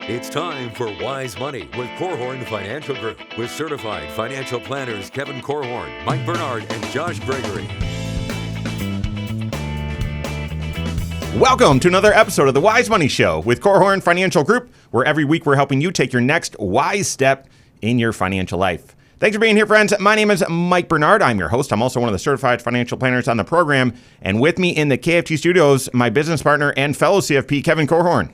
It's time for Wise Money with Korhorn Financial Group with certified financial planners Kevin Korhorn, Mike Bernard, and Josh Gregory. Welcome to another episode of the Wise Money Show with Korhorn Financial Group, where every week we're helping you take your next wise step in your financial life. Thanks for being here, friends. My name is Mike Bernard. I'm your host. I'm also one of the certified financial planners on the program. And with me in the KFT studios, my business partner and fellow CFP, Kevin Korhorn.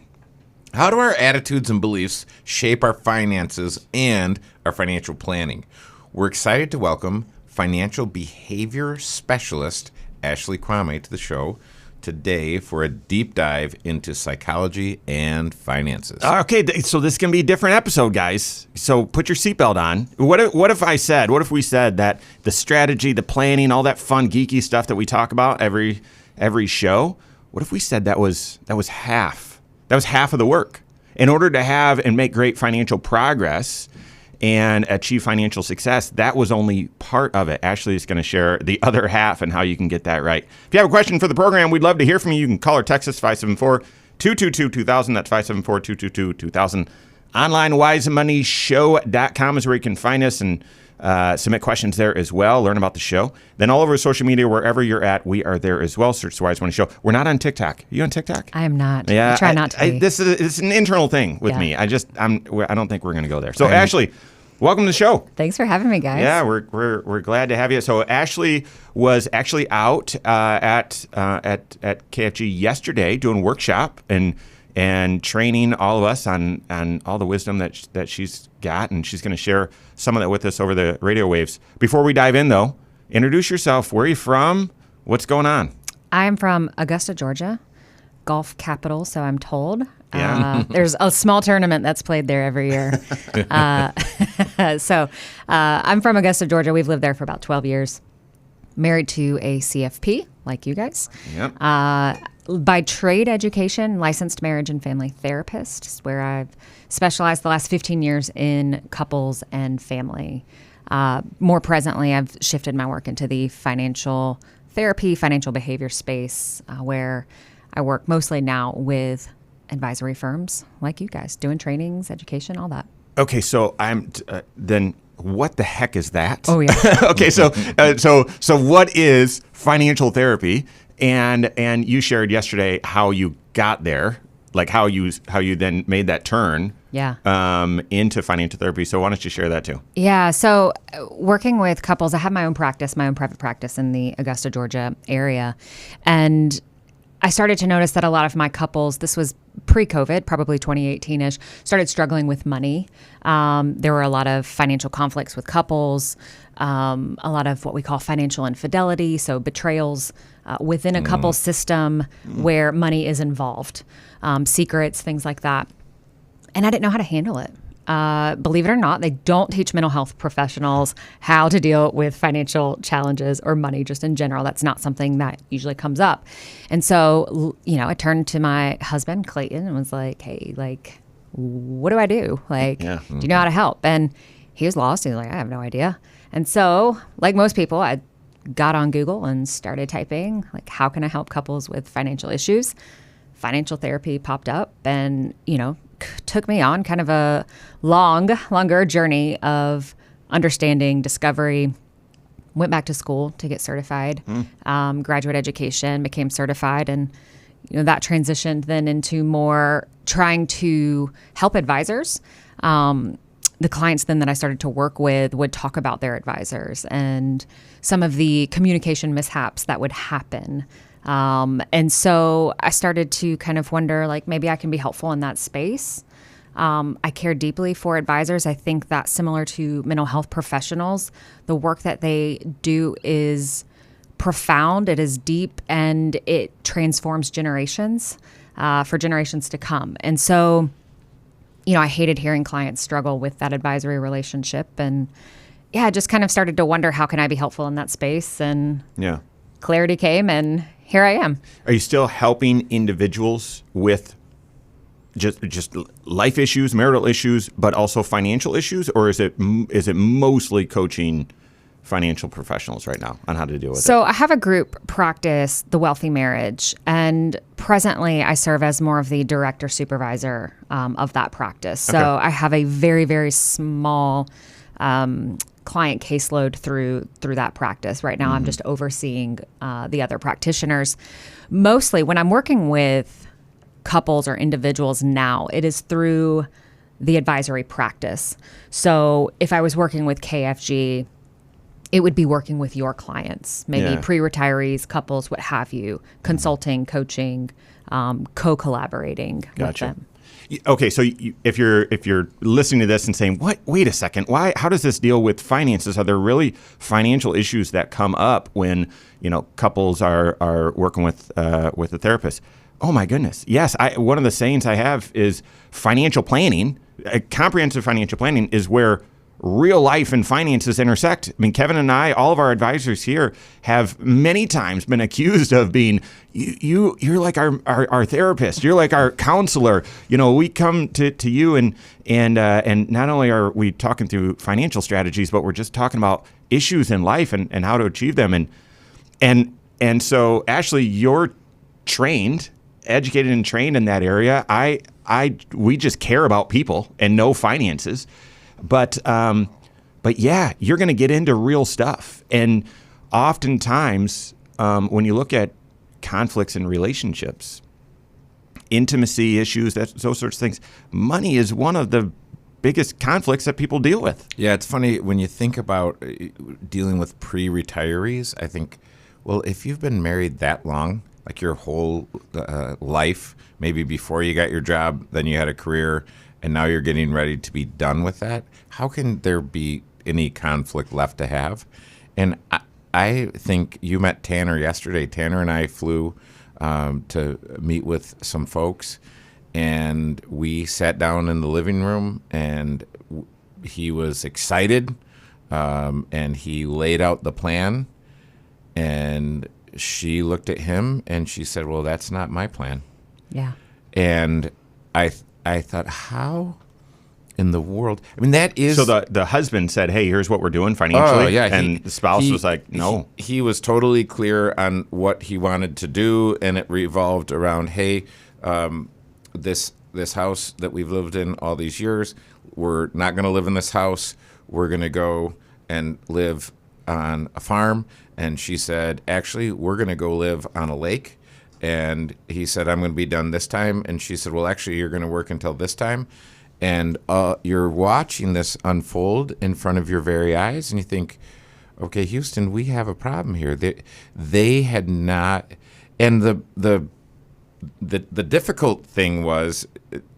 How do our attitudes and beliefs shape our finances and our financial planning? We're excited to welcome financial behavior specialist Ashley Quamme to the show today for a deep dive into psychology and finances. Okay, so this is going to be a different episode, guys. So put your seatbelt on. What if we said that the strategy, the planning, all that fun, geeky stuff that we talk about every show, what if we said that was half? That was half of the work. In order to have and make great financial progress and achieve financial success, that was only part of it. Ashley is going to share the other half and how you can get that right. If you have a question for the program, we'd love to hear from you. You can call or text us 574-222-2000. That's 574-222-2000. Online, wisemoneyshow.com is where you can find us and submit questions there as well. Learn about the show. Then all over social media, wherever you're at, we are there as well. Search the Wise Money Show. We're not on TikTok. Are you on TikTok? I am not. Yeah, I try not to be. It's an internal thing with me. I don't think we're going to go there. So Ashley, welcome to the show. Thanks for having me, guys. Yeah, we're glad to have you. So Ashley was actually out at KFG yesterday doing a workshop and training all of us on all the wisdom that she's got, and she's going to share some of that with us over the radio waves. Before we dive in, though, introduce yourself. Where are you from? What's going on? I'm from Augusta, Georgia, golf capital, so I'm told. Yeah. There's a small tournament that's played there every year. So I'm from Augusta, Georgia. We've lived there for about 12 years. Married to a CFP, like you guys. Yep. By trade education, licensed marriage and family therapist, is where I've specialized the last 15 years in couples and family. More presently, I've shifted my work into the financial therapy, financial behavior space, where I work mostly now with advisory firms like you guys, doing trainings, education, all that. Okay, so then what the heck is that? Oh, yeah. Okay, so what is financial therapy? And you shared yesterday how you got there, like how you then made that turn into financial therapy. So why don't you share that too? Yeah, so working with couples, I have my own private practice in the Augusta, Georgia area. And I started to notice that a lot of my couples, this was pre-COVID, probably 2018-ish, started struggling with money. There were a lot of financial conflicts with couples, a lot of what we call financial infidelity, so betrayals within a couple system where money is involved, secrets, things like that. And I didn't know how to handle it. Believe it or not, they don't teach mental health professionals how to deal with financial challenges or money just in general. That's not something that usually comes up. And so, I turned to my husband, Clayton, and was like, hey, what do I do? Do you know how to help? And he was lost. He was like, I have no idea. And so, like most people, I got on Google and started typing, how can I help couples with financial issues? Financial therapy popped up and, took me on kind of a longer journey of understanding, discovery. Went back to school to get certified, graduate education, became certified, and that transitioned then into more trying to help advisors. The clients then that I started to work with would talk about their advisors and some of the communication mishaps that would happen. And so I started to kind of wonder, maybe I can be helpful in that space. I care deeply for advisors. I think that similar to mental health professionals, the work that they do is profound, it is deep, and it transforms generations for generations to come. And so, I hated hearing clients struggle with that advisory relationship. And I just kind of started to wonder, how can I be helpful in that space? And clarity came, and here I am. Are you still helping individuals with just life issues, marital issues, but also financial issues, or is it mostly coaching financial professionals right now on how to deal with it? So I have a group practice, The Wealthy Marriage, and presently I serve as more of the director supervisor of that practice. So Okay. I have a very, very small client caseload through that practice. Right now I'm just overseeing the other practitioners. Mostly when I'm working with couples or individuals now, it is through the advisory practice. So if I was working with KFG, it would be working with your clients, maybe Yeah. pre-retirees, couples, what have you, consulting, coaching, co-collaborating with them. Okay, so if you're listening to this and saying, "What? Wait a second. Why? How does this deal with finances? Are there really financial issues that come up when couples are working with a therapist?" Oh my goodness, yes. One of the sayings I have is financial planning. Comprehensive financial planning is where real life and finances intersect. I mean, Kevin and I, all of our advisors here, have many times been accused of being, you're like our therapist, you're like our counselor. We come to you and not only are we talking through financial strategies, but we're just talking about issues in life and how to achieve them. And so, Ashley, you're educated and trained in that area. We just care about people and know finances. But yeah, you're going to get into real stuff. And oftentimes, when you look at conflicts in relationships, intimacy issues, those sorts of things, money is one of the biggest conflicts that people deal with. Yeah, it's funny when you think about dealing with pre-retirees. I think, well, if you've been married that long, like your whole life, maybe before you got your job, then you had a career, and now you're getting ready to be done with that, how can there be any conflict left to have? And I think you met Tanner yesterday. Tanner and I flew to meet with some folks, and we sat down in the living room, and he was excited, and he laid out the plan, and she looked at him, and she said, "Well, that's not my plan." Yeah. And I thought, how in the world? I mean, that is... So the husband said, "Hey, here's what we're doing financially." Oh, yeah. And the spouse was like, "No." He was totally clear on what he wanted to do, and it revolved around, hey, this house that we've lived in all these years, we're not going to live in this house. We're going to go and live on a farm. And she said, actually, we're going to go live on a lake. And he said, I'm going to be done this time. And she said, well, actually, you're going to work until this time. And you're watching this unfold in front of your very eyes. And you think, okay, Houston, we have a problem here. They had not. And the difficult thing was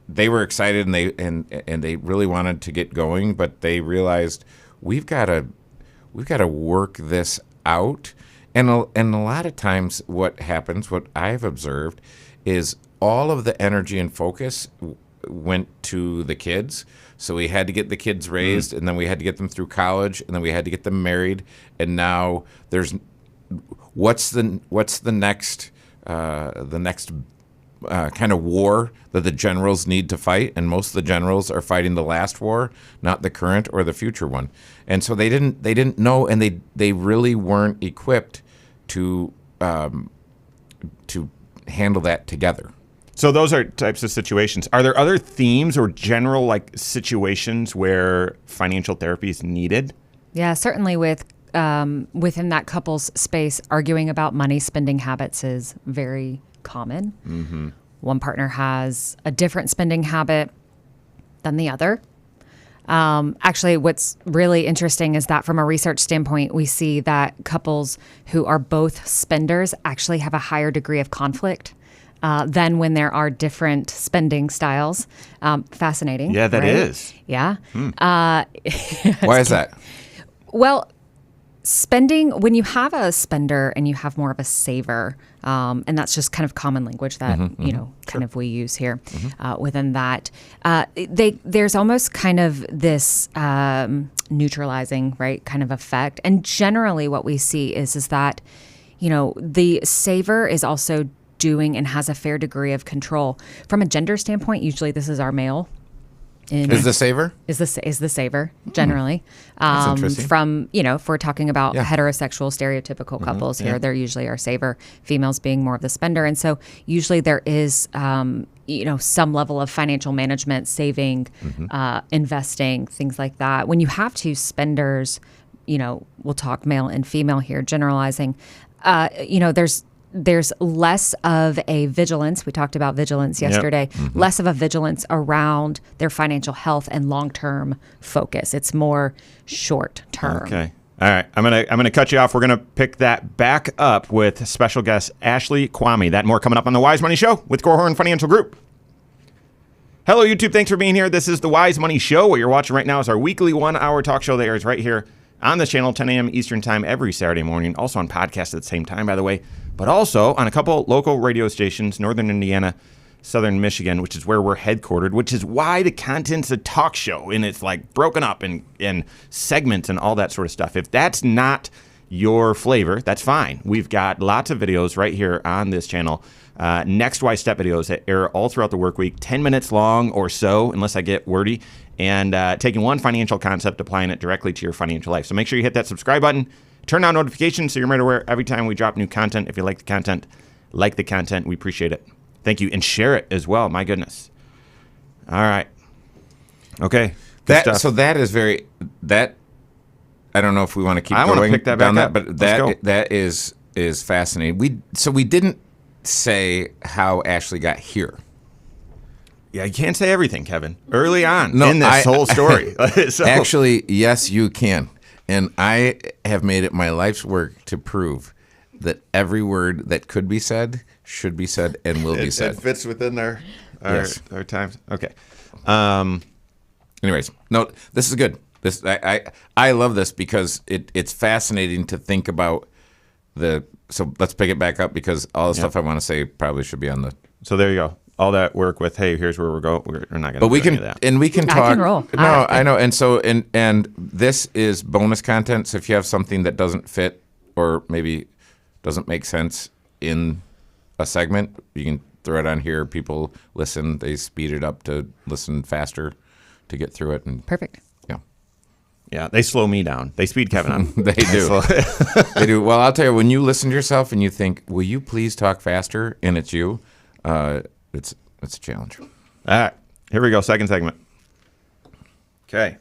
they were excited and they really wanted to get going, but they realized we've got to work this out. And a lot of times what happens, what I've observed, is all of the energy and focus went to the kids. So we had to get the kids raised, and then we had to get them through college, and then we had to get them married. And now there's what's the next kind of war that the generals need to fight, and most of the generals are fighting the last war, not the current or the future one. And so they didn't know, and they really weren't equipped to handle that together. So those are types of situations. Are there other themes or general situations where financial therapy is needed? Yeah, certainly within that couple's space, arguing about money spending habits is very common. Mm-hmm. One partner has a different spending habit than the other. Actually, what's really interesting is that from a research standpoint, we see that couples who are both spenders actually have a higher degree of conflict than when there are different spending styles. Fascinating. Yeah, that right? is. Yeah. Why is that? Well, spending, when you have a spender and you have more of a saver, and that's just kind of common language that, kind of we use here within that, there's almost kind of this neutralizing, right, kind of effect. And generally what we see is that, the saver is also doing and has a fair degree of control. From a gender standpoint, usually this is our male Is the saver? Is the saver generally. interesting. From, if we're talking about Yeah. heterosexual stereotypical couples here, they're usually our saver, females being more of the spender. And so usually there is, some level of financial management, saving, investing, things like that. When you have two spenders, we'll talk male and female here, generalizing, there's less of a vigilance. We talked about vigilance yesterday. Less of a vigilance around their financial health and long-term focus. It's more short-term. Okay. All right. I'm gonna cut you off. We're gonna pick that back up with special guest Ashley Quamme. That and more coming up on the Wise Money Show with Korhorn Financial Group. Hello, YouTube. Thanks for being here. This is the Wise Money Show. What you're watching right now is our weekly 1-hour talk show that airs right here on this channel, 10 a.m. Eastern Time every Saturday morning. Also on podcast at the same time, by the way, but also on a couple local radio stations, Northern Indiana, Southern Michigan, which is where we're headquartered, which is why the content's a talk show and it's like broken up in segments and all that sort of stuff. If that's not your flavor, that's fine. We've got lots of videos right here on this channel. Next Wise Step videos that air all throughout the work week, 10 minutes long or so, unless I get wordy, and taking one financial concept, applying it directly to your financial life. So make sure you hit that subscribe button, turn on notifications so you're made aware every time we drop new content. If you like the content, we appreciate it. Thank you. And share it as well. My goodness. All right. Okay. Good stuff. So that is I don't know if we want to keep I going want to pick that down back that, up. but Let's go. that is fascinating. We didn't say how Ashley got here. Yeah, you can't say everything, Kevin. Early on in this whole story. So, Actually, yes, you can. And I have made it my life's work to prove that every word that could be said should be said and will be said. It fits within our times. Okay. Anyways, no, this is good. I love this because it's fascinating to think about so let's pick it back up because all the stuff I want to say probably should be on the. So there you go. All that work with, hey, here's where we're going. We're not going to do any of that. And we can talk. I can roll. No, I know. And so, and this is bonus content. So if you have something that doesn't fit or maybe doesn't make sense in a segment, you can throw it on here. People listen. They speed it up to listen faster to get through it. And Perfect. yeah. Yeah, they slow me down. They speed Kevin on. They do. They do. Well, I'll tell you, when you listen to yourself and you think, will you please talk faster? And it's you, it's a challenge. All right, here we go. Second segment. Okay.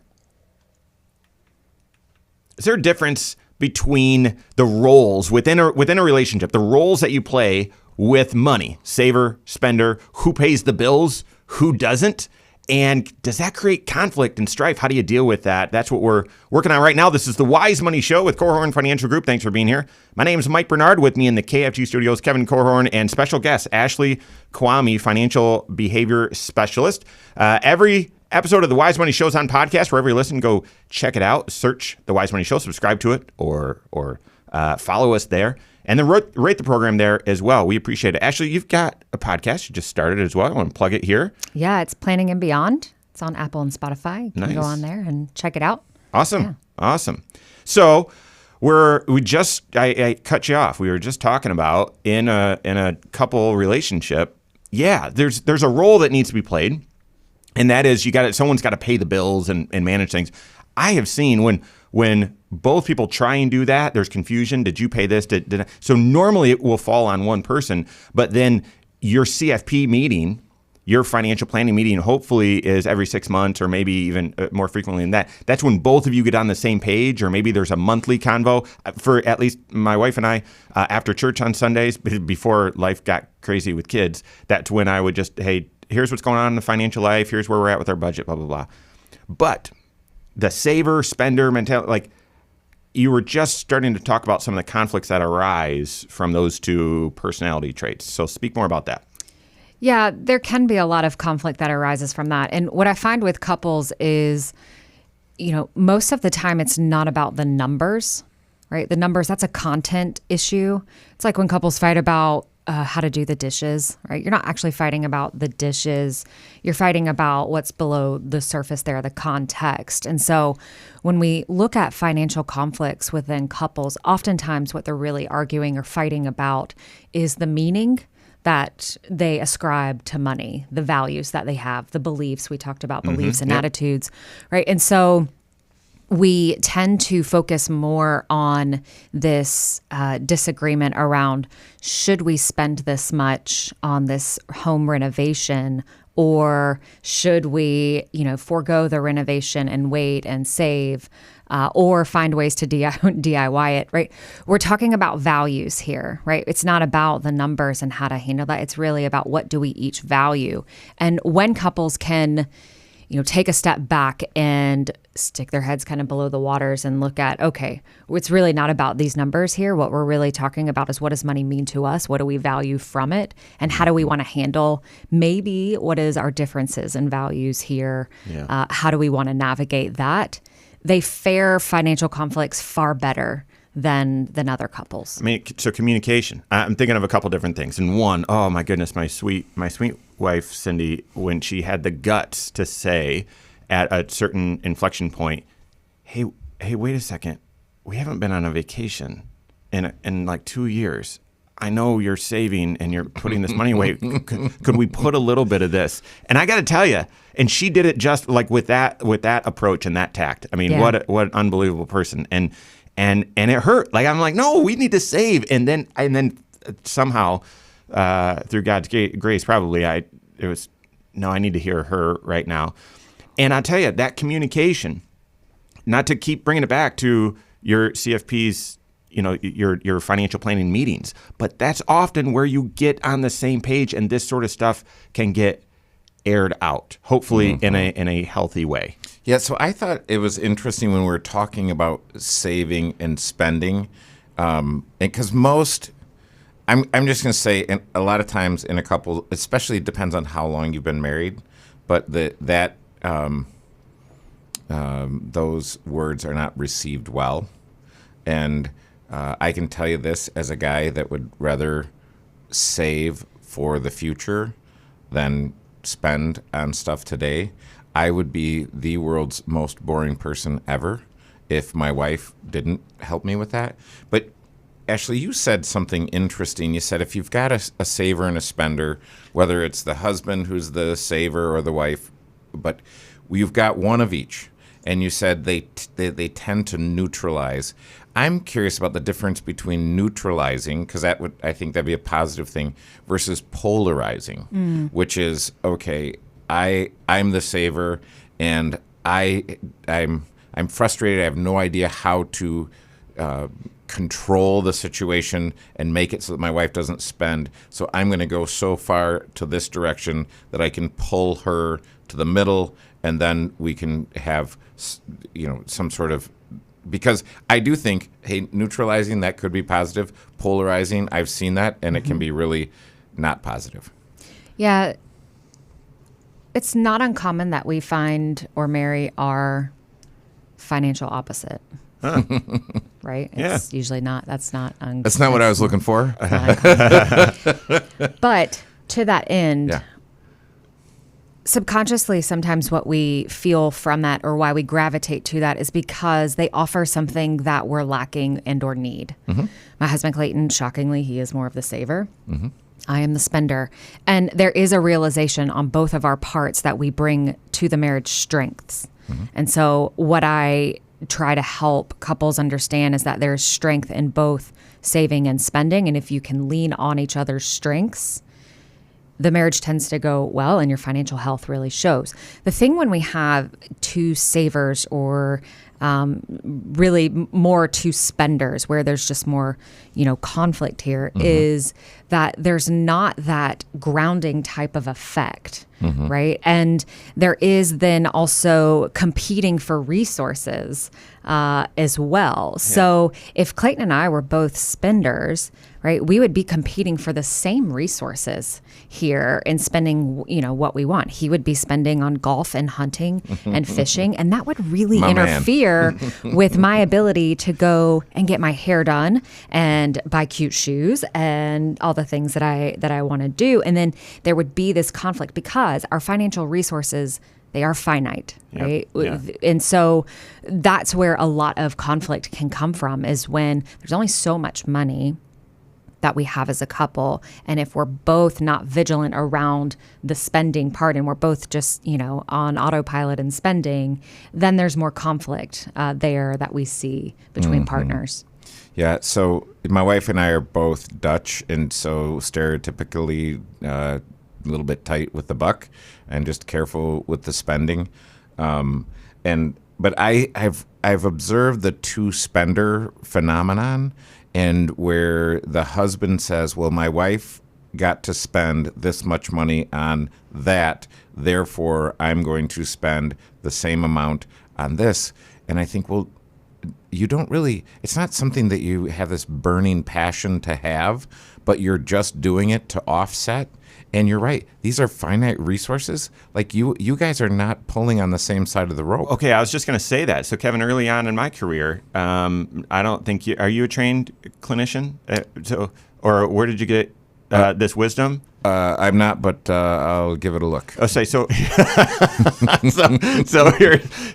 Is there a difference between the roles within a relationship, the roles that you play with money, saver, spender, who pays the bills, who doesn't? And does that create conflict and strife? How do you deal with that? That's what we're working on right now. This is the Wise Money Show with Korhorn Financial Group. Thanks for being here. My name is Mike Bernard. With me in the KFG studios, Kevin Korhorn, and special guest, Ashley Quamme, Financial Behavior Specialist. Every episode of the Wise Money Show is on podcast. Wherever you listen, go check it out. Search the Wise Money Show, subscribe to it, or follow us there. And then rate the program there as well. We appreciate it. Ashley, you've got a podcast you just started as well. I want to plug it here. Yeah, it's Planning and Beyond. It's on Apple and Spotify. You can go on there and check it out. Awesome. Yeah. Awesome. So I cut you off. We were just talking about in a couple relationship. Yeah, there's a role that needs to be played, and that is someone's got to pay the bills and manage things. I have seen when both people try and do that, there's confusion. Did you pay this? Did I? So normally it will fall on one person, but then your CFP meeting, your financial planning meeting, hopefully is every 6 months or maybe even more frequently than that. That's when both of you get on the same page, or maybe there's a monthly convo. For at least my wife and I, after church on Sundays, before life got crazy with kids, that's when I would just, hey, here's what's going on in the financial life. Here's where we're at with our budget, blah, blah, blah. But the saver, spender mentality, like you were just starting to talk about some of the conflicts that arise from those two personality traits. So speak more about that. Yeah, there can be a lot of conflict that arises from that. And what I find with couples is, most of the time it's not about the numbers, right? The numbers, that's a content issue. It's like when couples fight about how to do the dishes, right? You're not actually fighting about the dishes. You're fighting about what's below the surface there, the context. And so when we look at financial conflicts within couples, oftentimes what they're really arguing or fighting about is the meaning that they ascribe to money, the values that they have, the beliefs. We talked about beliefs and attitudes, right? And so we tend to focus more on this disagreement around, should we spend this much on this home renovation, or should we, forego the renovation and wait and save, or find ways to DIY it, right? We're talking about values here, right? It's not about the numbers and how to handle that. It's really about what do we each value. And when couples can, take a step back and stick their heads kind of below the waters and look at, okay, it's really not about these numbers here. What we're really talking about is, what does money mean to us? What do we value from it? And how do we want to handle maybe what is our differences and values here? Yeah. How do we want to navigate that? They fare financial conflicts far better than other couples. I mean, so communication. I'm thinking of a couple different things. And one, oh my goodness, my sweet wife, Cindy, when she had the guts to say at a certain inflection point, hey, wait a second. We haven't been on a vacation in like 2 years. I know you're saving and you're putting this money away. Could we put a little bit of this? And I got to tell you, and she did it just like with that approach and that tact. I mean, what an unbelievable person. And it hurt. Like, I'm like, no, we need to save. And then somehow, through God's grace, probably I need to hear her right now. And I'll tell you, that communication, not to keep bringing it back to your CFP's, your financial planning meetings, but that's often where you get on the same page, and this sort of stuff can get aired out, hopefully in a healthy way. Yeah, so I thought it was interesting when we were talking about saving and spending, because I'm just going to say, a lot of times in a couple, especially it depends on how long you've been married, but those words are not received well. And I can tell you this as a guy that would rather save for the future than spend on stuff today. I would be the world's most boring person ever if my wife didn't help me with that. But Ashley, you said something interesting. You said if you've got a saver and a spender, whether it's the husband who's the saver or the wife, but you've got one of each. And you said they tend to neutralize. I'm curious about the difference between neutralizing, because I think that'd be a positive thing, versus polarizing, which is, okay, I'm the saver and I'm frustrated. I have no idea how to control the situation and make it so that my wife doesn't spend. So I'm going to go so far to this direction that I can pull her to the middle, and then we can have some sort of, because I do think, hey, neutralizing, that could be positive. Polarizing, I've seen that, and it can be really not positive. Yeah. It's not uncommon that we find or marry our financial opposite. Huh. Right? It's usually not. That's not uncommon. That's not what I was looking for. But to that end, subconsciously, sometimes what we feel from that, or why we gravitate to that, is because they offer something that we're lacking and or need. My husband Clayton, shockingly, he is more of the saver. I am the spender. And there is a realization on both of our parts that we bring to the marriage strengths. And so what I try to help couples understand is that there's strength in both saving and spending. And if you can lean on each other's strengths, the marriage tends to go well, and your financial health really shows. The thing when we have two savers, or really more two spenders, where there's just more, conflict here, is that there's not that grounding type of effect, right? And there is then also competing for resources as well. Yeah. So if Clayton and I were both spenders, right, we would be competing for the same resources here and spending, what we want. He would be spending on golf and hunting and fishing, and that would really interfere with my ability to go and get my hair done and buy cute shoes and all the things that I want to do. And then there would be this conflict because our financial resources, they are finite, right? Yeah. And so that's where a lot of conflict can come from, is when there's only so much money that we have as a couple. And if we're both not vigilant around the spending part and we're both just, on autopilot and spending, then there's more conflict there that we see between partners. Yeah, so my wife and I are both Dutch, and so stereotypically a little bit tight with the buck and just careful with the spending. But I've observed the two spender phenomenon, and where the husband says, well, my wife got to spend this much money on that, therefore I'm going to spend the same amount on this. And I think, well, you don't really, it's not something that you have this burning passion to have, but you're just doing it to offset. And you're right. These are finite resources. Like you guys are not pulling on the same side of the rope. Okay, I was just going to say that. So, Kevin, early on in my career, I don't think are you a trained clinician? Or where did you get this wisdom? I'm not, but I'll give it a look. Oh, say so. so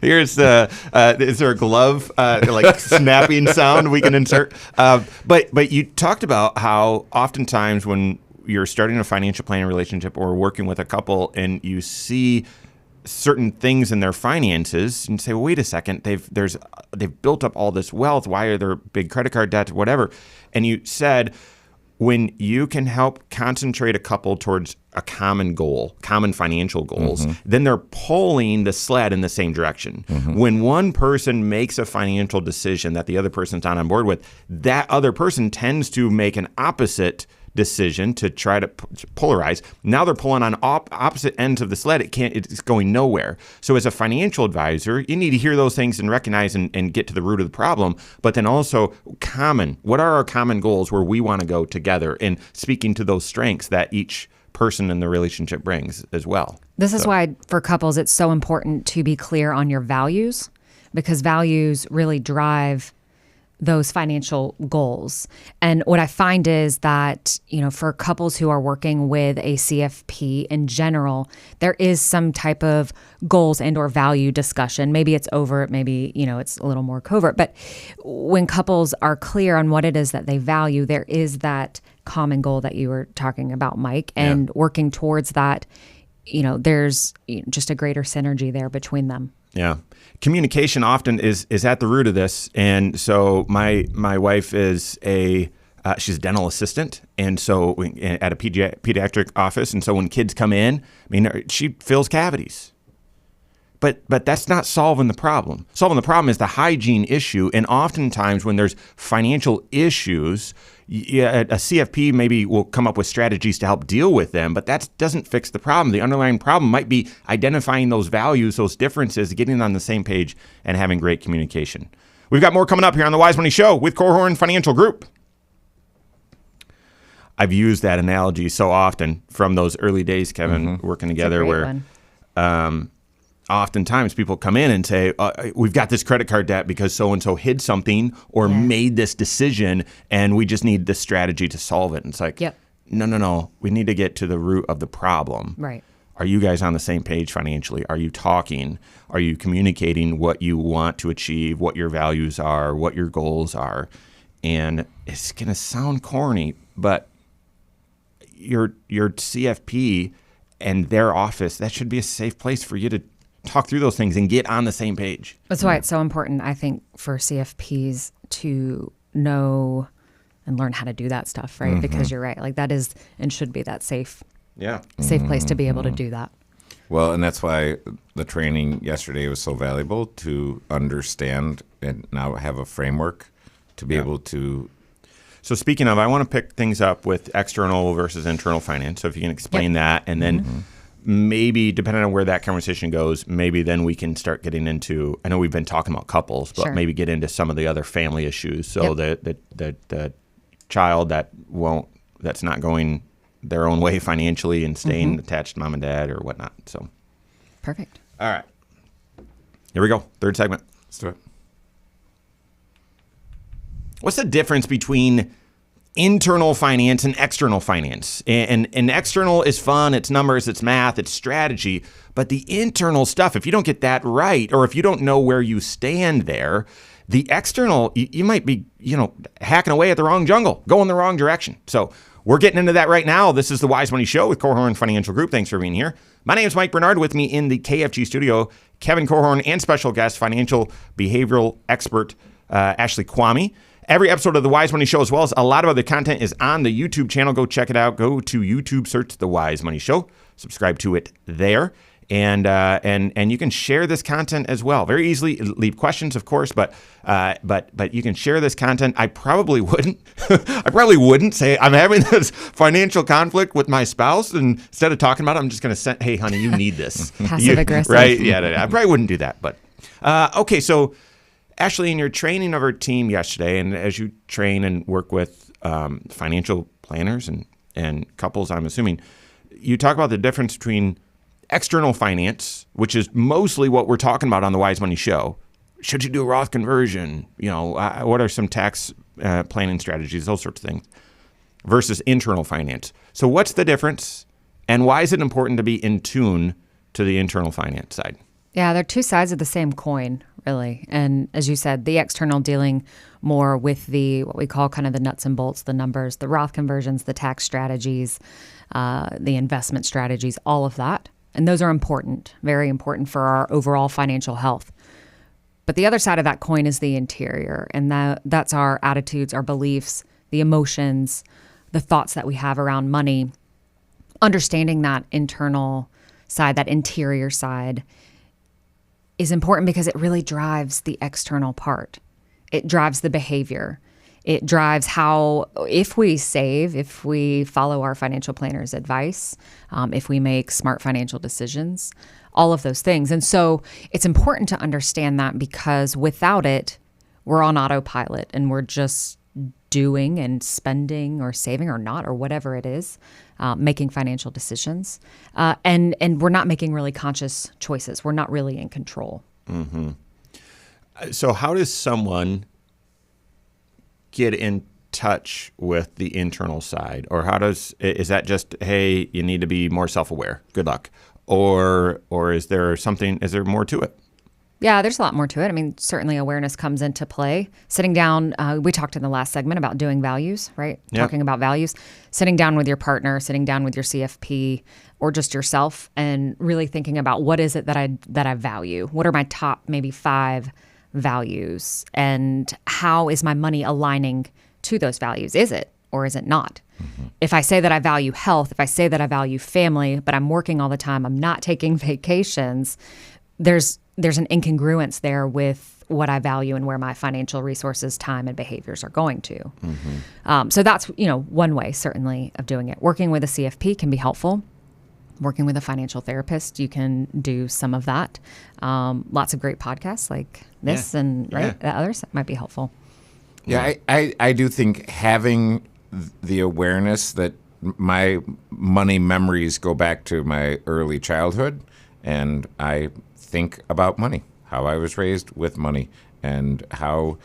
here's is there a glove like snapping sound we can insert? But you talked about how oftentimes when you're starting a financial planning relationship or working with a couple and you see certain things in their finances and say, well, wait a second, they've built up all this wealth. Why are there big credit card debts, whatever? And you said, when you can help concentrate a couple towards a common goal, common financial goals, then they're pulling the sled in the same direction. When one person makes a financial decision that the other person's not on board with, that other person tends to make an opposite decision to try to polarize. Now they're pulling on opposite ends of the sled. It's going nowhere. So as a financial advisor, you need to hear those things and recognize and get to the root of the problem. But then also what are our common goals where we want to go together, and speaking to those strengths that each person in the relationship brings as well. This is why for couples, it's so important to be clear on your values, because values really drive those financial goals. And what I find is that, for couples who are working with a CFP in general, there is some type of goals and or value discussion. Maybe it's overt, maybe, it's a little more covert. But when couples are clear on what it is that they value, there is that common goal that you were talking about, Mike, and working towards that, there's just a greater synergy there between them. Yeah. Communication often is at the root of this. And so my wife is she's a dental assistant. And so at a pediatric office. And so when kids come in, she fills cavities. But that's not solving the problem. Solving the problem is the hygiene issue. And oftentimes when there's financial issues, a CFP maybe will come up with strategies to help deal with them, but that doesn't fix the problem. The underlying problem might be identifying those values, those differences, getting on the same page, and having great communication. We've got more coming up here on the Wise Money Show with Korhorn Financial Group. I've used that analogy so often from those early days, Kevin, working together, where oftentimes people come in and say, we've got this credit card debt because so-and-so hid something or made this decision, and we just need this strategy to solve it. And it's like, no. We need to get to the root of the problem. Right. Are you guys on the same page financially? Are you talking? Are you communicating what you want to achieve, what your values are, what your goals are? And it's going to sound corny, but your CFP and their office, that should be a safe place for you to talk through those things and get on the same page. That's why it's so important, I think, for CFPs to know and learn how to do that stuff, right? Because you're right. Like that is and should be that safe place to be able to do that. Well, and that's why the training yesterday was so valuable, to understand and now have a framework to be able to. So speaking of, I want to pick things up with external versus internal finance. So if you can explain that, and then maybe depending on where that conversation goes, maybe then we can start getting into, I know we've been talking about couples, but maybe get into some of the other family issues. So the child that's not going their own way financially and staying attached to mom and dad or whatnot. So perfect. All right. Here we go. Third segment. Let's do it. What's the difference between internal finance and external finance? And external is fun, it's numbers, it's math, it's strategy. But the internal stuff, if you don't get that right, or if you don't know where you stand there, The external, you might be, hacking away at the wrong jungle, going the wrong direction. So we're getting into that right now. This is the Wise Money Show with Korhorn Financial Group. Thanks for being here. My name is Mike Bernard. With me in the KFG studio, Kevin Korhorn, and special guest, financial behavioral expert Ashley Quamme. Every episode of the Wise Money Show, as well as a lot of other content, is on the YouTube channel. Go check it out. Go to YouTube, search the Wise Money Show, subscribe to it there. And you can share this content as well. Very easily, leave questions, of course, but you can share this content. I probably wouldn't. I probably wouldn't say I'm having this financial conflict with my spouse, and instead of talking about it, I'm just going to say, "Hey, honey, you need this." Passive aggressive, right? Yeah, I probably wouldn't do that. But okay, so Ashley, in your training of our team yesterday, and as you train and work with financial planners and couples, I'm assuming you talk about the difference between external finance, which is mostly what we're talking about on the Wise Money Show. Should you do a Roth conversion? What are some tax planning strategies, those sorts of things, versus internal finance. So what's the difference, and why is it important to be in tune to the internal finance side? Yeah, they're two sides of the same coin, really. And as you said, the external dealing more with what we call kind of the nuts and bolts, the numbers, the Roth conversions, the tax strategies, the investment strategies, all of that. And those are important, very important for our overall financial health. But the other side of that coin is the interior, and that's our attitudes, our beliefs, the emotions, the thoughts that we have around money. Understanding that internal side, that interior side, is important because it really drives the external part. It drives the behavior. It drives how, if we save, if we follow our financial planner's advice, if we make smart financial decisions, all of those things. And so it's important to understand that, because without it, we're on autopilot and we're just doing and spending or saving or not, or whatever it is, making financial decisions. And we're not making really conscious choices. We're not really in control. Mm-hmm. So how does someone get in touch with the internal side? Or is that just, hey, you need to be more self-aware, good luck? Or is there more to it? Yeah, there's a lot more to it. I mean, certainly awareness comes into play. Sitting down, we talked in the last segment about doing values, right? Yep. Talking about values, sitting down with your partner, sitting down with your CFP, or just yourself, and really thinking about what is it that I value? What are my top maybe 5 values, and how is my money aligning to those values? Is it or is it not? Mm-hmm. If I say that I value health, if I say that I value family, but I'm working all the time, I'm not taking vacations, there's an incongruence there with what I value and where my financial resources, time, and behaviors are going to. Mm-hmm. So that's one way, certainly, of doing it. Working with a CFP can be helpful. Working with a financial therapist, you can do some of that. Lots of great podcasts like this and others might be helpful. Yeah, I do think having the awareness that my money memories go back to my early childhood, and I think about money, how I was raised with money, and how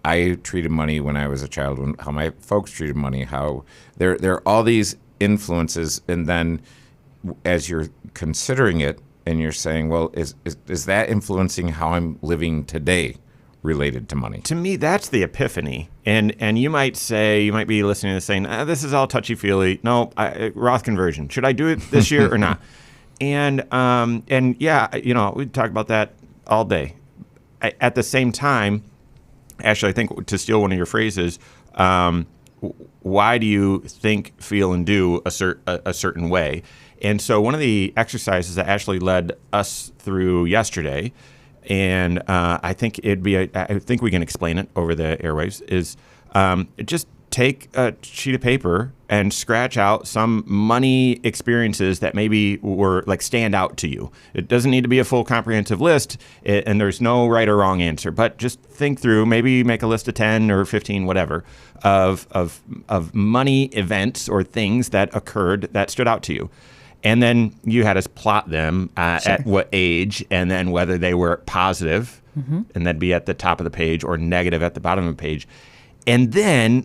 I treated money when I was a child, how my folks treated money, how there are all these influences, and then as you're considering it and you're saying, well, is that influencing how I'm living today related to money? To me, that's the epiphany. And you might be listening to this saying, this is all touchy-feely. No, Roth conversion. Should I do it this year or not? And yeah, we talk about that all day. At the same time, Ashley, I think to steal one of your phrases, why do you think, feel, and do a certain way? And so one of the exercises that Ashley led us through yesterday, and I think I think we can explain it over the airwaves, is just take a sheet of paper and scratch out some money experiences that maybe were stand out to you. It doesn't need to be a full comprehensive list, and there's no right or wrong answer, but just think through, maybe make a list of 10 or 15, whatever, of money events or things that occurred that stood out to you. And then you had us plot them at what age, and then whether they were positive, and that'd be at the top of the page, or negative at the bottom of the page. And then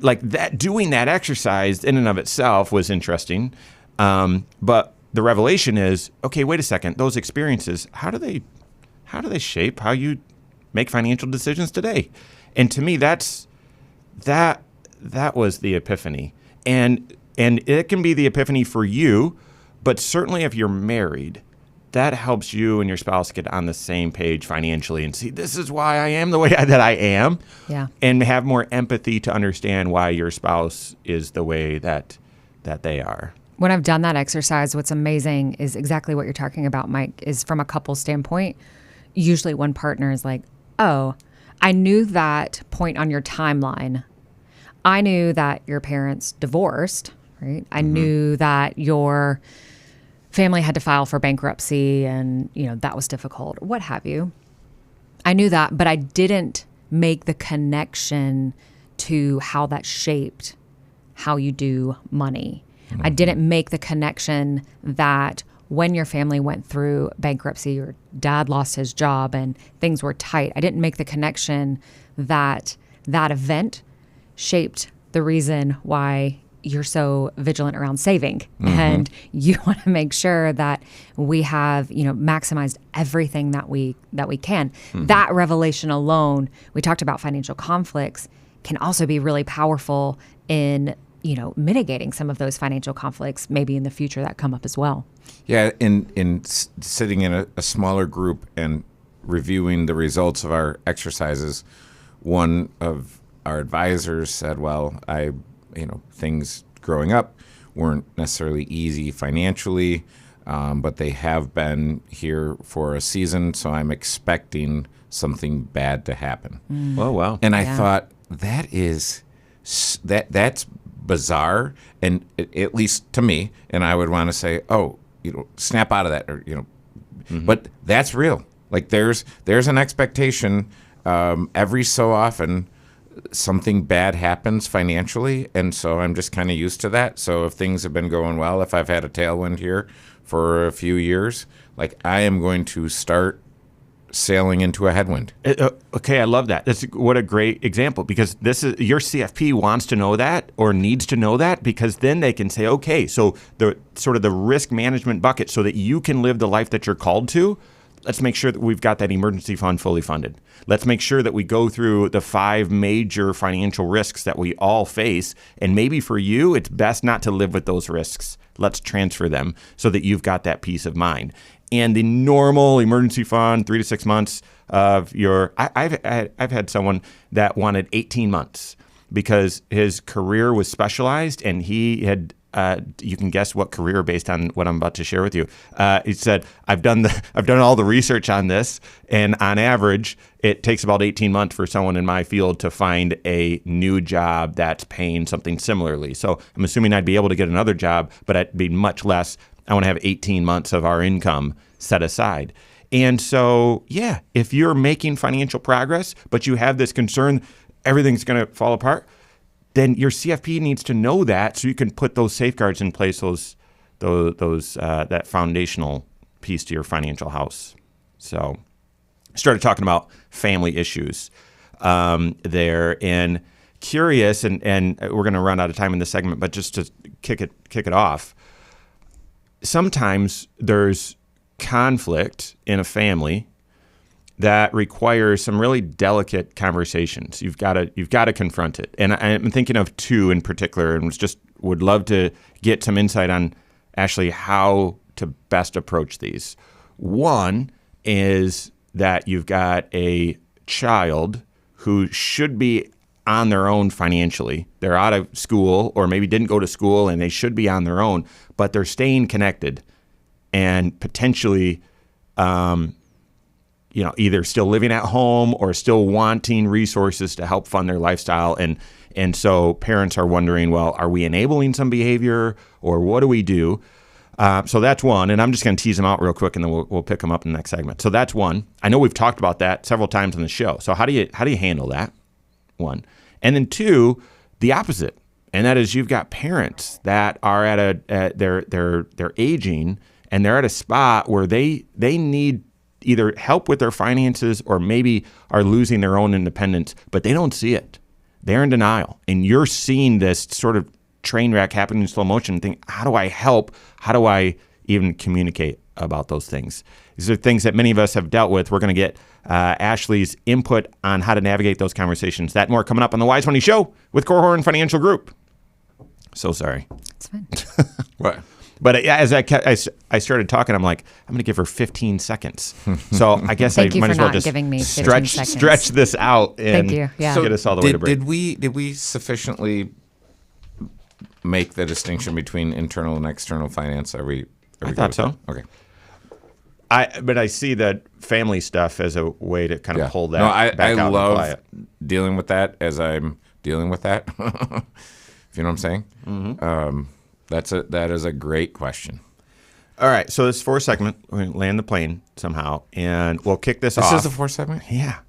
doing that exercise in and of itself was interesting. But the revelation is, okay, wait a second, those experiences, how do they shape how you make financial decisions today. And to me, that was the epiphany. And it can be the epiphany for you, but certainly if you're married, that helps you and your spouse get on the same page financially and see, this is why I am the way that I am. Yeah. And have more empathy to understand why your spouse is the way that they are. When I've done that exercise, what's amazing is exactly what you're talking about, Mike, is from a couple standpoint, usually one partner is like, oh, I knew that point on your timeline. I knew that your parents divorced, right? I knew that your family had to file for bankruptcy and, that was difficult, what have you. I knew that, but I didn't make the connection to how that shaped how you do money. I didn't make the connection that when your family went through bankruptcy, your dad lost his job and things were tight. I didn't make the connection that that event shaped the reason why you're so vigilant around saving. And you want to make sure that we have, maximized everything that we can. That revelation alone, we talked about financial conflicts, can also be really powerful in, mitigating some of those financial conflicts maybe in the future that come up as well. Yeah, in sitting in a smaller group and reviewing the results of our exercises, one of our advisors said, well, things growing up weren't necessarily easy financially, but they have been here for a season, so I'm expecting something bad to happen. Oh, wow. And I thought, that's bizarre, and at least to me, and I would want to say, snap out of that, or but that's real. Like there's an expectation every so often something bad happens financially, and so I'm just kind of used to that. So if things have been going well, if I've had a tailwind here for a few years, like I am going to start sailing into a headwind. Okay, I love that. What a great example, because this is your CFP wants to know that or needs to know that, because then they can say, okay, so the sort of the risk management bucket so that you can live the life that you're called to. Let's make sure that we've got that emergency fund fully funded. Let's make sure that we go through the 5 major financial risks that we all face. And maybe for you, it's best not to live with those risks. Let's transfer them so that you've got that peace of mind. And the normal emergency fund, 3 to 6 months of your, I've had someone that wanted 18 months because his career was specialized and he had, you can guess what career based on what I'm about to share with you. He said, I've done all the research on this, and on average, it takes about 18 months for someone in my field to find a new job that's paying something similarly. So I'm assuming I'd be able to get another job, but it'd be much less. I want to have 18 months of our income set aside. And so, yeah, if you're making financial progress, but you have this concern, everything's going to fall apart, then your CFP needs to know that so you can put those safeguards in place, that foundational piece to your financial house. So I started talking about family issues there, and curious, and we're going to run out of time in this segment, but just to kick it off, sometimes there's conflict in a family that requires some really delicate conversations. You've got to confront it. And I'm thinking of 2 in particular, and would love to get some insight on, Ashley, how to best approach these. One is that you've got a child who should be on their own financially. They're out of school or maybe didn't go to school and they should be on their own, but they're staying connected and potentially either still living at home or still wanting resources to help fund their lifestyle. And so parents are wondering, well, are we enabling some behavior or what do we do? So that's one. And I'm just going to tease them out real quick and then we'll pick them up in the next segment. So that's one. I know we've talked about that several times on the show. So how do you handle that? One. And then 2, the opposite. And that is you've got parents that are they're aging and they're at a spot where they need either help with their finances or maybe are losing their own independence, but they don't see it. They're in denial. And you're seeing this sort of train wreck happening in slow motion and think, how do I help? How do I even communicate about those things? These are things that many of us have dealt with. We're going to get Ashley's input on how to navigate those conversations. That and more coming up on the Wise Money Show with Korhorn Financial Group. So sorry. It's fine. What? But as I started talking, I'm like, I'm going to give her 15 seconds. So I guess I Thank you might for as well not just giving me 15 seconds. stretch this out and Thank you. Yeah. get us all the way to break. Did we sufficiently make the distinction between internal and external finance? Are we I good thought with so. that? Okay. But I see that family stuff as a way to kind of pull that No, I back out and apply love it. dealing with that as I'm dealing with that. If you know what I'm saying? Mm-hmm. That is a great question. All right, so this fourth segment, we're going to land the plane somehow, and we'll kick this off. This is the fourth segment? Yeah,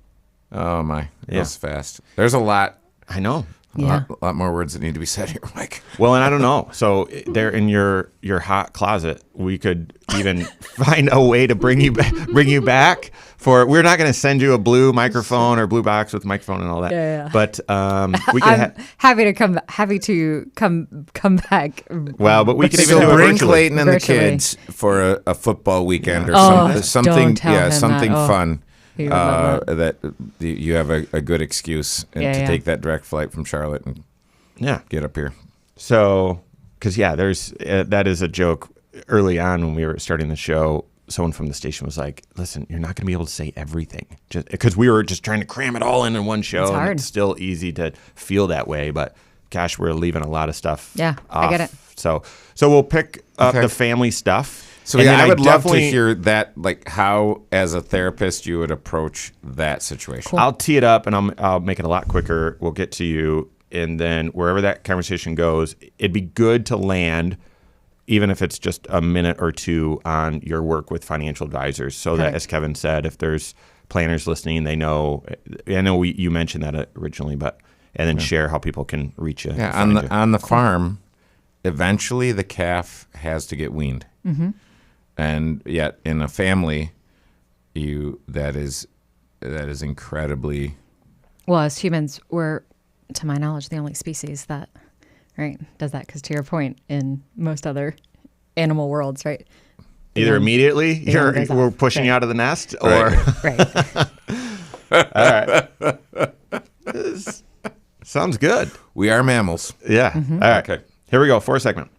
Oh, my. Yeah. That's fast. There's a lot. I know. Yeah. A lot more words that need to be said here, Mike. Well, and I don't know. So they're in your hot closet. We could even find a way to bring you back for. We're not going to send you a blue microphone or blue box with microphone and all that. Yeah. But we could. I'm happy to come back. Well, but we could even So do it bring virtually. Clayton and the Virtually. kids for a football weekend or Oh, something. don't tell him that. Something Oh. fun. He would love That you have a good excuse Yeah, to yeah. take that direct flight from Charlotte and Yeah. get up here. So, because there's that is a joke. Early on when we were starting the show, someone from the station was like, "Listen, you're not going to be able to say everything," just because we were just trying to cram it all in one show. It's and hard. it's still easy to feel that way, but gosh, we're leaving a lot of stuff. Yeah, I off. get it. So we'll pick up Okay. the family stuff. So And yeah, then I would love to definitely- hear that, like how as a therapist you would approach that situation. I'll tee it up and I'll make it a lot quicker. We'll get to you. And then wherever that conversation goes, it'd be good to land, even if it's just a minute or two, on your work with financial advisors. So that, Correct. as Kevin said, if there's planners listening, they know. I know you mentioned that originally, but and then share how people can reach you. Yeah, and find you. on the farm, eventually the calf has to get weaned, and yet in a family, that is incredibly. Well, as humans, we're, to my knowledge, the only species that, does that. Because to your point, in most other animal worlds, right? Either immediately young goes we're off. pushing you Right. out of the nest, or Right. Right. sounds good. We are mammals. Yeah. Mm-hmm. All right. Okay. Here we go. Fourth segment.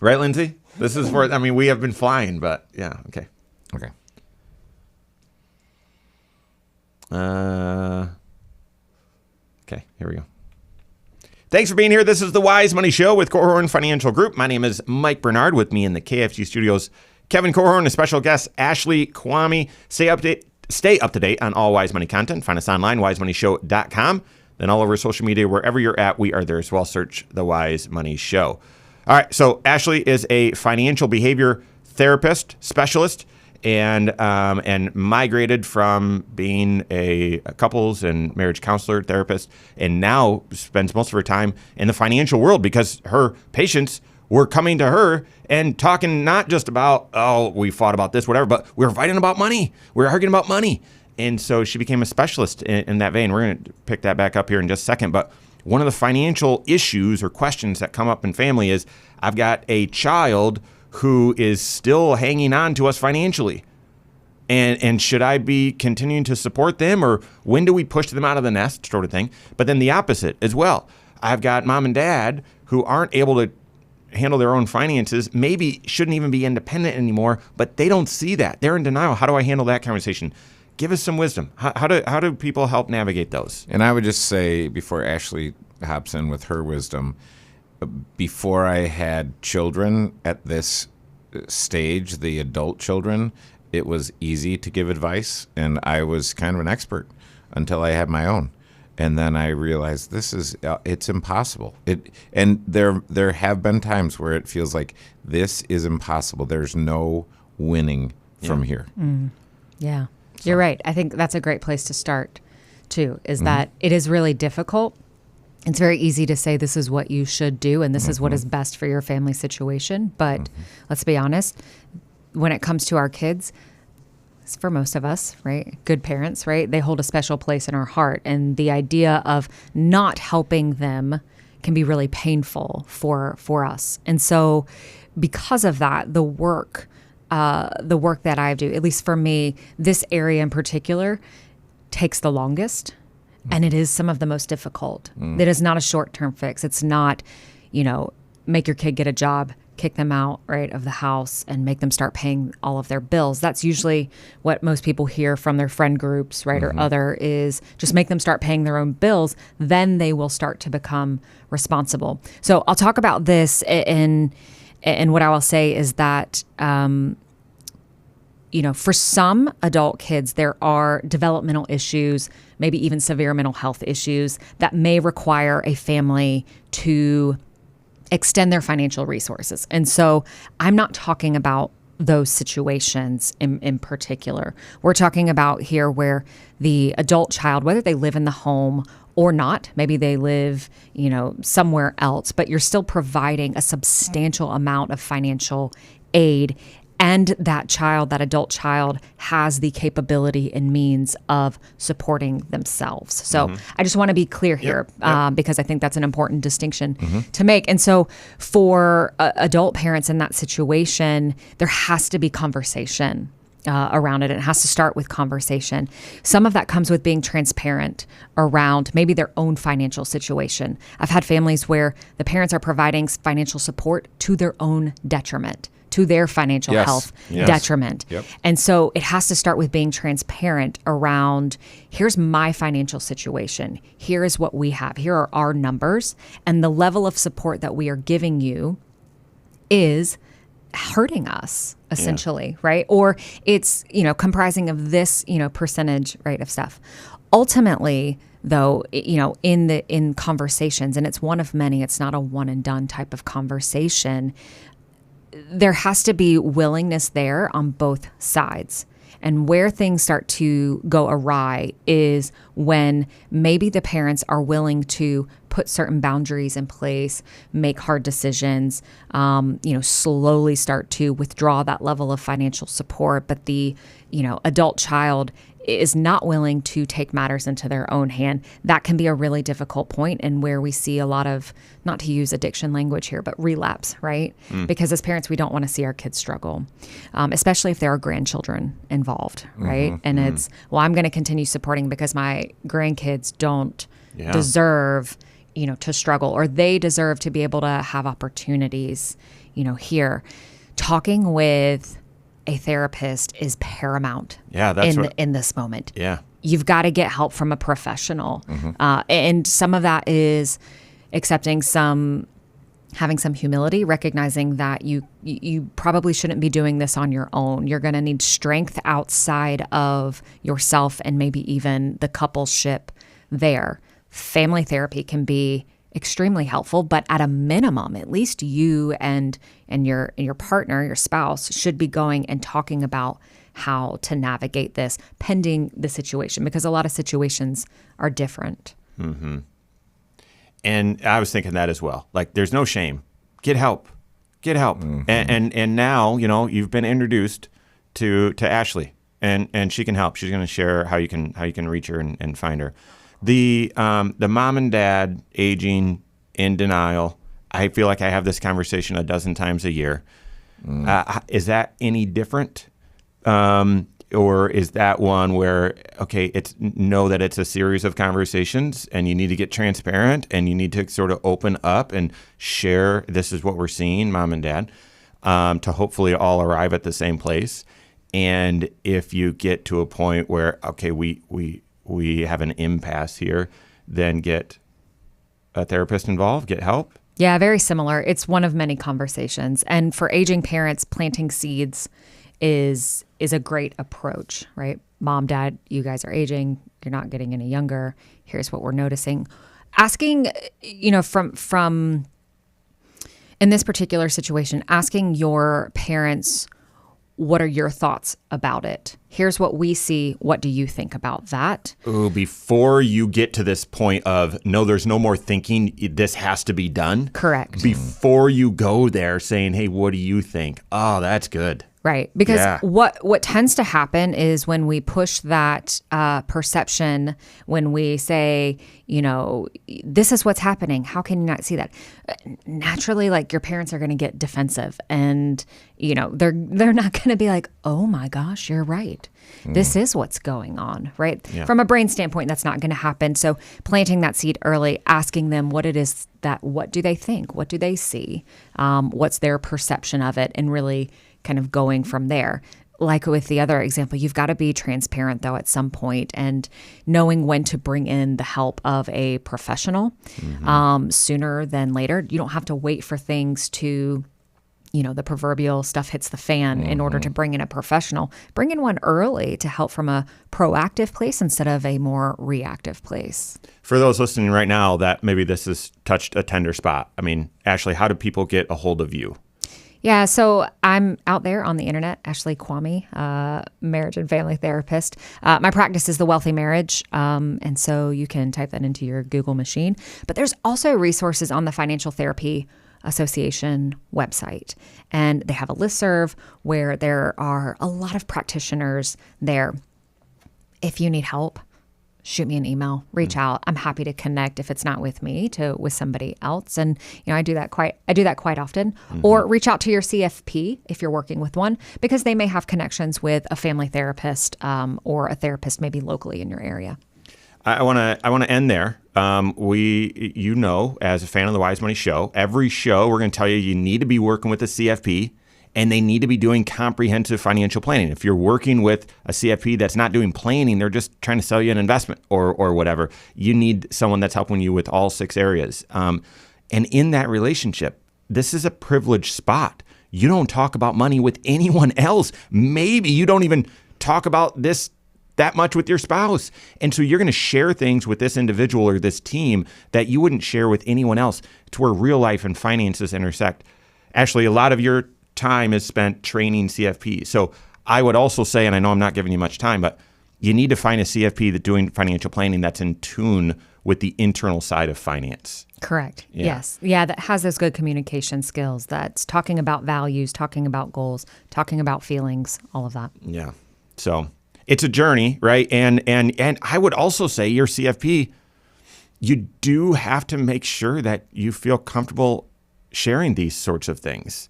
Right, Lindsay? This is for. I mean, we have been flying, but yeah. Okay. Okay. Okay. Here we go. Thanks for being here. This is the Wise Money Show with Korhorn Financial Group. My name is Mike Bernard. With me in the KFG studios, Kevin Korhorn, and special guest Ashley Quamme. Stay up to date on all Wise Money content. Find us online, wisemoneyshow.com. Then all over social media, wherever you're at, we are there as well. Search the Wise Money Show. All right. So Ashley is a financial behavior therapist specialist, and migrated from being a couples and marriage counselor therapist, and now spends most of her time in the financial world because her patients were coming to her and talking not just about, oh, we fought about this, whatever, but we were fighting about money. We were arguing about money. And so she became a specialist in that vein. We're going to pick that back up here in just a second. But one of the financial issues or questions that come up in family is, I've got a child who is still hanging on to us financially. And should I be continuing to support them, or when do we push them out of the nest, sort of thing? But then the opposite as well. I've got mom and dad who aren't able to handle their own finances, maybe shouldn't even be independent anymore, but they don't see that. They're in denial. How do I handle that conversation? Give us some wisdom. How do people help navigate those? And I would just say, before Ashley hops in with her wisdom, before I had children at this stage, the adult children, it was easy to give advice, and I was kind of an expert until I had my own. And then I realized it's impossible. And there have been times where it feels like this is impossible. There's no winning from here. Yeah, you're right. I think that's a great place to start, too, is that it is really difficult. It's very easy to say this is what you should do and this is what is best for your family situation. But let's be honest, when it comes to our kids, for most of us, right, good parents, right, they hold a special place in our heart. And the idea of not helping them can be really painful for us. And so because of that, the work the work that I do, at least for me, this area in particular takes the longest, and it is some of the most difficult. It is not a short-term fix. It's not, make your kid get a job, kick them out, right, of the house and make them start paying all of their bills. That's usually what most people hear from their friend groups, right, or other, is just make them start paying their own bills. Then they will start to become responsible. So I'll talk about this and what I will say is that, for some adult kids, there are developmental issues, maybe even severe mental health issues that may require a family to extend their financial resources. And so I'm not talking about those situations in particular. We're talking about here where the adult child, whether they live in the home or not, maybe they live, somewhere else, but you're still providing a substantial amount of financial aid, and that adult child has the capability and means of supporting themselves. So I just want to be clear here because I think that's an important distinction to make. And so for adult parents in that situation, there has to be conversation around it. It has to start with conversation. Some of that comes with being transparent around maybe their own financial situation. I've had families where the parents are providing financial support to their own detriment, to their financial health detriment. And so it has to start with being transparent around, here's my financial situation. Here is what we have. Here are our numbers. And the level of support that we are giving you is hurting us, essentially, right? Or it's, comprising of this, percentage, right, of stuff. Ultimately, though, in conversations, and it's one of many, it's not a one and done type of conversation, there has to be willingness there on both sides. And where things start to go awry is when maybe the parents are willing to put certain boundaries in place, make hard decisions, slowly start to withdraw that level of financial support. But the, adult child is not willing to take matters into their own hand. That can be a really difficult point, and where we see a lot of, not to use addiction language here, but relapse, right? Because as parents, we don't want to see our kids struggle, especially if there are grandchildren involved, right? And it's, well, I'm going to continue supporting because my grandkids don't deserve, to struggle, or they deserve to be able to have opportunities, here. Talking with a therapist is paramount in this moment. You've got to get help from a professional. And some of that is having some humility, recognizing that you probably shouldn't be doing this on your own. You're going to need strength outside of yourself and maybe even the coupleship there. Family therapy can be extremely helpful, but at a minimum, at least you and your partner, your spouse, should be going and talking about how to navigate this pending the situation, because a lot of situations are different. And I was thinking that as well. Like, there's no shame. Get help. And now, you've been introduced to Ashley, and she can help. She's going to share how you can reach her and find her. The mom and dad aging in denial, I feel like I have this conversation a dozen times a year. Is that any different? Or is that one where, okay, know that it's a series of conversations and you need to get transparent and you need to sort of open up and share, this is what we're seeing, mom and dad, to hopefully all arrive at the same place. And if you get to a point where, okay, we have an impasse here, then get a therapist involved, get help? Yeah, very similar. It's one of many conversations. And for aging parents, planting seeds is a great approach, right? Mom, dad, you guys are aging. You're not getting any younger. Here's what we're noticing. Asking, from in this particular situation, asking your parents, what are your thoughts about it? Here's what we see. What do you think about that? Ooh, before you get to this point of, no, there's no more thinking, this has to be done. Correct. Before you go there saying, hey, what do you think? Oh, that's good. Right. Because Yeah. what tends to happen is when we push that perception, when we say, this is what's happening, how can you not see that? Naturally, like your parents are going to get defensive, and they're not going to be like, oh my gosh, you're right. This is what's going on, right? Yeah. From a brain standpoint, that's not going to happen. So planting that seed early, asking them what do they think? What do they see? What's their perception of it? And really kind of going from there. Like with the other example, you've got to be transparent though at some point, and knowing when to bring in the help of a professional sooner than later. You don't have to wait for things to, the proverbial stuff hits the fan in order to bring in a professional. Bring in one early to help from a proactive place instead of a more reactive place. For those listening right now that maybe this has touched a tender spot, I mean, Ashley, how do people get a hold of you? Yeah, so I'm out there on the internet, Ashley Quamme, marriage and family therapist. My practice is The Wealthy Marriage, and so you can type that into your Google machine. But there's also resources on the Financial Therapy Association website, and they have a listserv where there are a lot of practitioners there. If you need help, shoot me an email, reach out. I'm happy to connect if it's not with me with somebody else. And, I do that quite often. Or reach out to your CFP if you're working with one, because they may have connections with a family therapist or a therapist maybe locally in your area. I want to end there. As a fan of the Wise Money Show, every show we're going to tell you need to be working with a CFP, and they need to be doing comprehensive financial planning. If you're working with a CFP that's not doing planning, they're just trying to sell you an investment or whatever, you need someone that's helping you with all 6 areas. And in that relationship, this is a privileged spot. You don't talk about money with anyone else. Maybe you don't even talk about this that much with your spouse. And so you're going to share things with this individual or this team that you wouldn't share with anyone else. It's where real life and finances intersect. Ashley, a lot of your time is spent training CFP. So I would also say, and I know I'm not giving you much time, but you need to find a CFP that's doing financial planning that's in tune with the internal side of finance. Correct. Yeah. Yes. Yeah, that has those good communication skills. That's talking about values, talking about goals, talking about feelings, all of that. Yeah. So it's a journey, right? And I would also say your CFP, you do have to make sure that you feel comfortable sharing these sorts of things.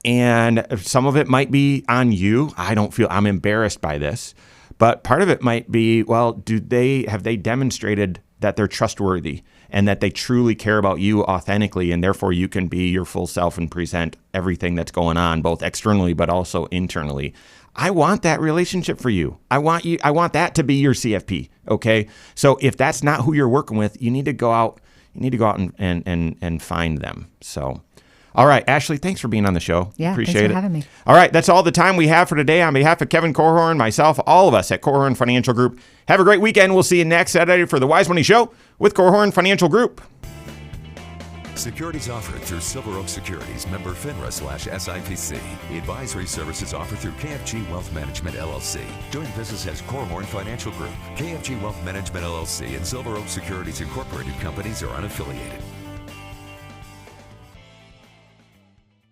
And some of it might be on you. I'm embarrassed by this, but part of it might be, well, have they demonstrated that they're trustworthy and that they truly care about you authentically, and therefore you can be your full self and present everything that's going on, both externally but also internally. I want that relationship for you. I want that to be your CFP. Okay. So if that's not who you're working with, you need to go out and find them. So, all right, Ashley, thanks for being on the show. Yeah, appreciate thanks for it. having me. All right, that's all the time we have for today. On behalf of Kevin Korhorn, myself, all of us at Korhorn Financial Group, have a great weekend. We'll see you next Saturday for the Wise Money Show with Korhorn Financial Group. Securities offered through Silver Oak Securities, member FINRA/SIPC. Advisory services offered through KFG Wealth Management, LLC. Doing business as Korhorn Financial Group. KFG Wealth Management, LLC and Silver Oak Securities Incorporated companies are unaffiliated.